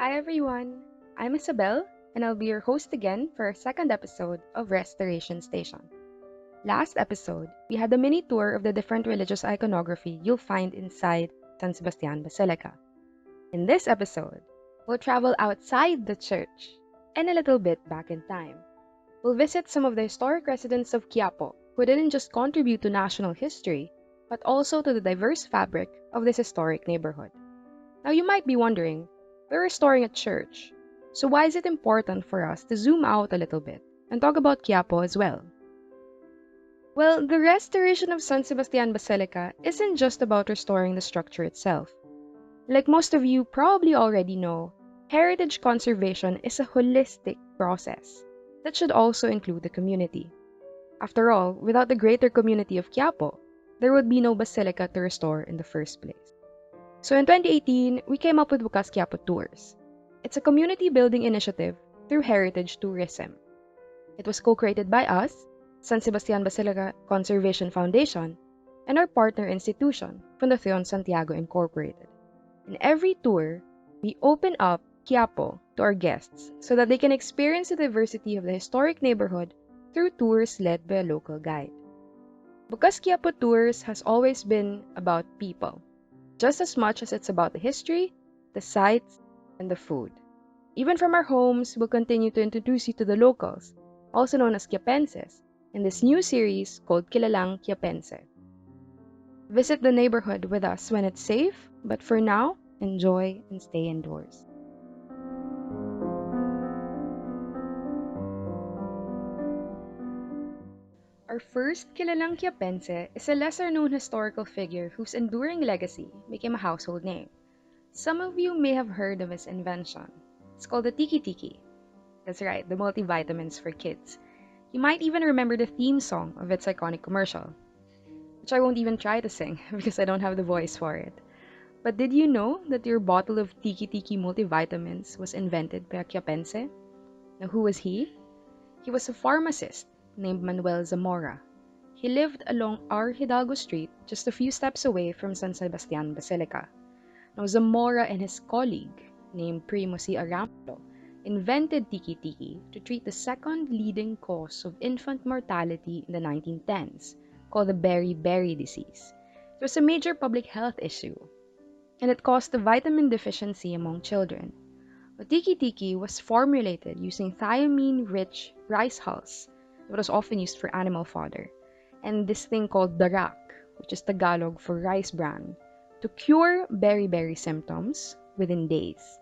Hi everyone, I'm Isabel, and I'll be your host again for our second episode of Restoration Station. Last episode, we had a mini tour of the different religious iconography you'll find inside San Sebastian Basilica. In this episode, we'll travel outside the church and a little bit back in time. We'll visit some of the historic residents of Quiapo who didn't just contribute to national history, but also to the diverse fabric of this historic neighborhood. Now you might be wondering, we're restoring a church, so why is it important for us to zoom out a little bit and talk about Quiapo as well? Well, the restoration of San Sebastian Basilica isn't just about restoring the structure itself. Like most of you probably already know, heritage conservation is a holistic process that should also include the community. After all, without the greater community of Quiapo, there would be no basilica to restore in the first place. So in 2018, we came up with Bukas Quiapo Tours. It's a community building initiative through heritage tourism. It was co-created by us, San Sebastian Basilica Conservation Foundation, and our partner institution, Fundación Santiago Incorporated. In every tour, we open up Quiapo to our guests so that they can experience the diversity of the historic neighborhood through tours led by a local guide. Bukas Quiapo Tours has always been about people, just as much as it's about the history, the sights, and the food. Even from our homes, we'll continue to introduce you to the locals, also known as Quiapenses, in this new series called Kilalang Quiapense. Visit the neighborhood with us when it's safe, but for now, enjoy and stay indoors. Our first Kilalang Quiapense is a lesser-known historical figure whose enduring legacy became a household name. Some of you may have heard of his invention. It's called the Tiki Tiki. That's right, the multivitamins for kids. You might even remember the theme song of its iconic commercial, which I won't even try to sing because I don't have the voice for it. But did you know that your bottle of Tiki Tiki multivitamins was invented by a Quiapense? Now, who was he? He was a pharmacist named Manuel Zamora. He lived along our Hidalgo Street, just a few steps away from San Sebastian Basilica. Now, Zamora and his colleague, named Primo C. Aramlo, invented Tiki Tiki to treat the second leading cause of infant mortality in the 1910s, called the beriberi disease. It was a major public health issue, and it caused a vitamin deficiency among children. The Tiki Tiki was formulated using thiamine-rich rice hulls that was often used for animal fodder, and this thing called darak, which is Tagalog for rice bran, to cure beriberi symptoms within days.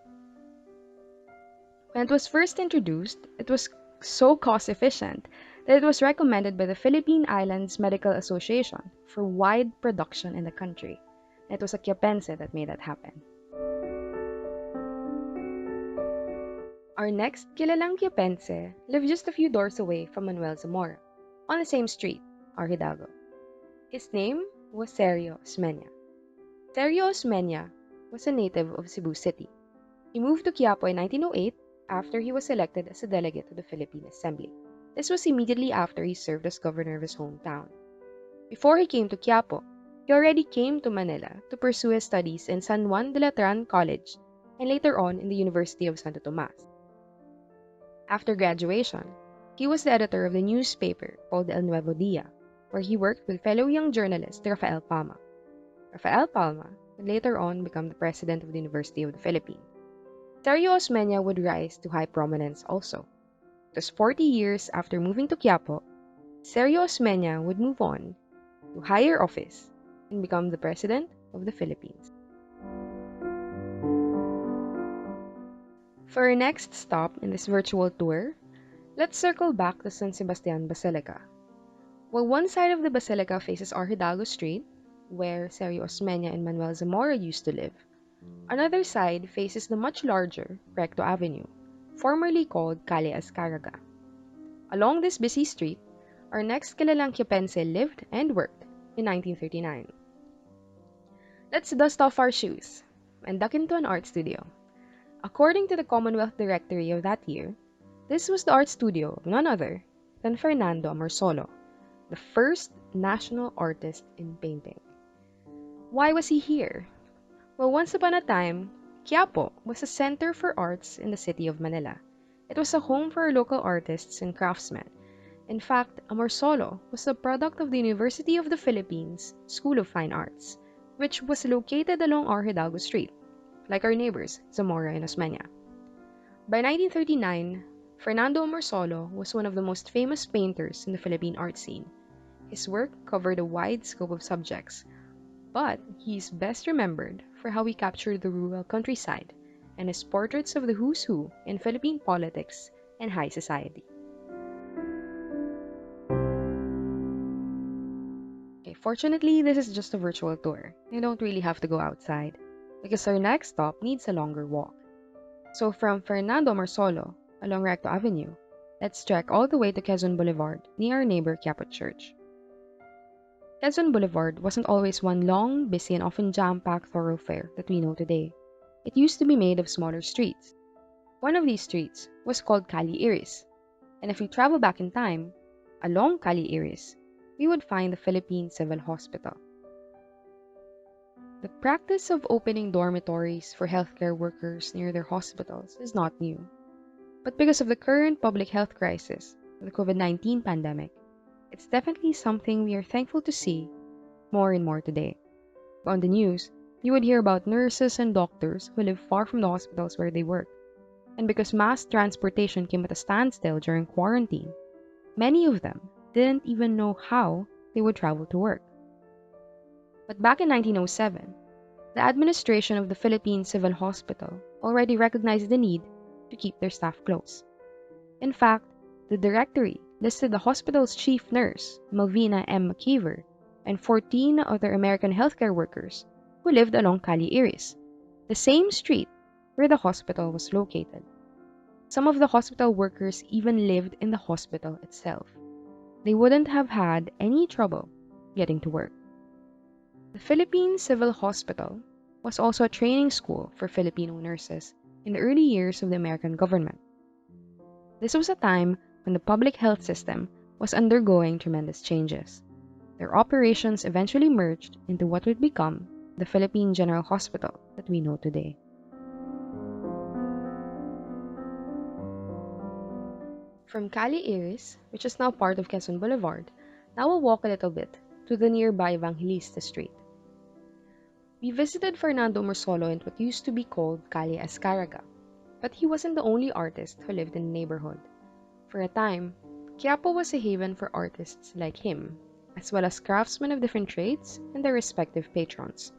When it was first introduced, it was so cost-efficient that it was recommended by the Philippine Islands Medical Association for wide production in the country. It was a Quiapense that made that happen. Our next Kilalang Quiapense lived just a few doors away from Manuel Zamora, on the same street, our Hidalgo. His name was Tario Osmena. Tario Osmena was a native of Cebu City. He moved to Quiapo in 1908 after he was elected as a delegate to the Philippine Assembly. This was immediately after he served as governor of his hometown. Before he came to Quiapo, he already came to Manila to pursue his studies in San Juan de Latran College and later on in the University of Santo Tomas. After graduation, he was the editor of the newspaper called El Nuevo Dia, where he worked with fellow young journalist Rafael Palma. Rafael Palma would later on become the president of the University of the Philippines. Tario Osmena would rise to high prominence also. It was 40 years after moving to Quiapo, Tario Osmena would move on to higher office and become the president of the Philippines. For our next stop in this virtual tour, let's circle back to San Sebastian Basilica. While one side of the basilica faces our Hidalgo Street, where Tario Osmena and Manuel Zamora used to live, another side faces the much larger Recto Avenue, formerly called Calle Azcárraga. Along this busy street, our next Kilalang Quiapense lived and worked in 1939. Let's dust off our shoes and duck into an art studio. According to the Commonwealth Directory of that year, this was the art studio of none other than Fernando Morsolo, the first national artist in painting. Why was he here? Well, once upon a time, Quiapo was a center for arts in the city of Manila. It was a home for local artists and craftsmen. In fact, Morsolo was a product of the University of the Philippines School of Fine Arts, which was located along our Hidalgo Street, like our neighbors, Zamora and Osmeña. By 1939, Fernando Morsolo was one of the most famous painters in the Philippine art scene. His work covered a wide scope of subjects, but he is best remembered for how he captured the rural countryside and his portraits of the who's who in Philippine politics and high society. Okay, fortunately, this is just a virtual tour. You don't really have to go outside, because our next stop needs a longer walk. So from Fernando Morsolo along Recto Avenue, let's trek all the way to Quezon Boulevard near our neighbor Quiapo Church. Quezon Boulevard wasn't always one long, busy, and often jam-packed thoroughfare that we know today. It used to be made of smaller streets. One of these streets was called Kaliaris, and if we travel back in time, along Kaliaris, we would find the Philippine Civil Hospital. The practice of opening dormitories for healthcare workers near their hospitals is not new. But because of the current public health crisis, the COVID-19 pandemic, it's definitely something we are thankful to see more and more today. On the news, you would hear about nurses and doctors who live far from the hospitals where they work. And because mass transportation came at a standstill during quarantine, many of them didn't even know how they would travel to work. But back in 1907, the administration of the Philippine Civil Hospital already recognized the need to keep their staff close. In fact, the directory listed the hospital's chief nurse, Malvina M. McKeever, and 14 other American healthcare workers who lived along Kaliaris, the same street where the hospital was located. Some of the hospital workers even lived in the hospital itself. They wouldn't have had any trouble getting to work. The Philippine Civil Hospital was also a training school for Filipino nurses in the early years of the American government. This was a time when the public health system was undergoing tremendous changes. Their operations eventually merged into what would become the Philippine General Hospital that we know today. From Kaliaris, which is now part of Quezon Boulevard, now we'll walk a little bit to the nearby Evangelista Street. We visited Fernando Morsolo in what used to be called Calle Azcárraga, but he wasn't the only artist who lived in the neighborhood. For a time, Quiapo was a haven for artists like him, as well as craftsmen of different trades and their respective patrons.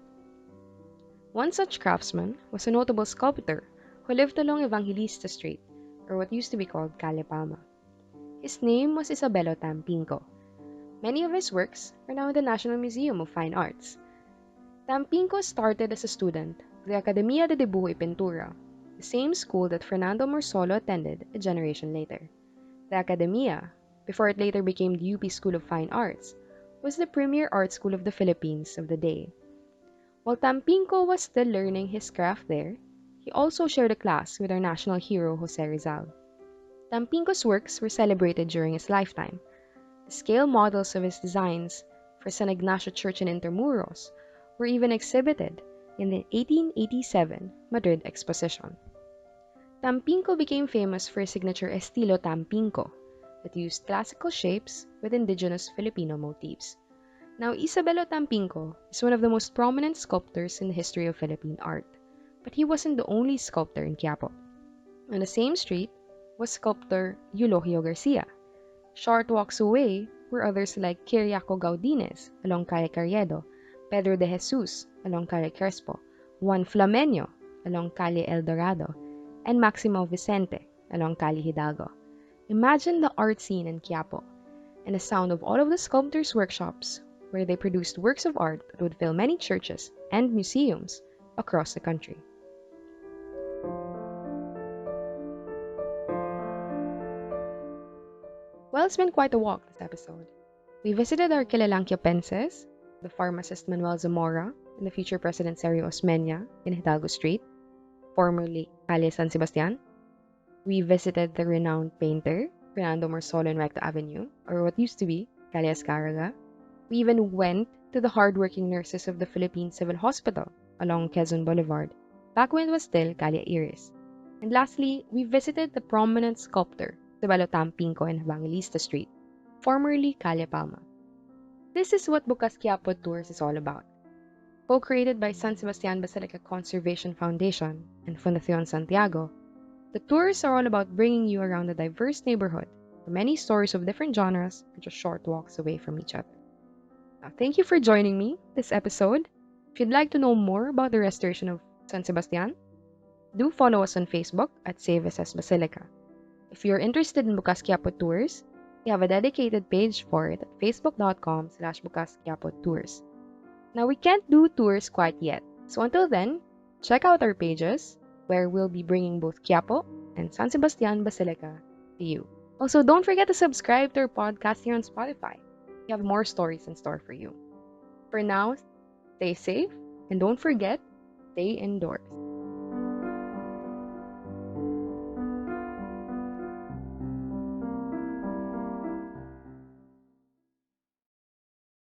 One such craftsman was a notable sculptor who lived along Evangelista Street, or what used to be called Calle Palma. His name was Isabelo Tampinco. Many of his works are now in the National Museum of Fine Arts. Tampinco started as a student of the Academia de Dibujo y Pintura, the same school that Fernando Morsolo attended a generation later. The Academia, before it later became the UP School of Fine Arts, was the premier art school of the Philippines of the day. While Tampinco was still learning his craft there, he also shared a class with our national hero Jose Rizal. Tampinco's works were celebrated during his lifetime. The scale models of his designs for San Ignacio Church in Intramuros were even exhibited in the 1887 Madrid Exposition. Tampinco became famous for his signature estilo Tampinco that used classical shapes with indigenous Filipino motifs. Now, Isabelo Tampinco is one of the most prominent sculptors in the history of Philippine art, but he wasn't the only sculptor in Quiapo. On the same street was sculptor Eulogio Garcia. Short walks away were others like Kiriaco Gaudines along Calle Carriedo, Pedro de Jesus along Calle Crespo, Juan Flamenio along Calle El Dorado, and Maximo Vicente along Calle Hidalgo. Imagine the art scene in Quiapo and the sound of all of the sculptors' workshops where they produced works of art that would fill many churches and museums across the country. Well, it's been quite a walk this episode. We visited our Kilalang Quiapenses, the pharmacist Manuel Zamora, and the future President Tario Osmena in Hidalgo Street, formerly Calle San Sebastian. We visited the renowned painter Fernando Morsolo in Recto Avenue, or what used to be Calle Azcárraga. We even went to the hardworking nurses of the Philippine Civil Hospital along Quezon Boulevard. back when it was still Kaliaris. And lastly, we visited the prominent sculptor, Subalo Tampinco and Evangelista Street, formerly Calle Palma. This is what Bukas Quiapo Tours is all about. Co-created by San Sebastian Basilica Conservation Foundation and Fundación Santiago, the tours are all about bringing you around a diverse neighborhood, with many stories of different genres and just short walks away from each other. Now, thank you for joining me this episode. If you'd like to know more about the restoration of San Sebastian, do follow us on Facebook at Save SS Basilica. If you're interested in Bukas Quiapo Tours, we have a dedicated page for it at facebook.com/Bukas Quiapo Tours. Now, we can't do tours quite yet, so until then, check out our pages where we'll be bringing both Quiapo and San Sebastian Basilica to you. Also, don't forget to subscribe to our podcast here on Spotify. We have more stories in store for you. For now, stay safe and don't forget, stay indoors.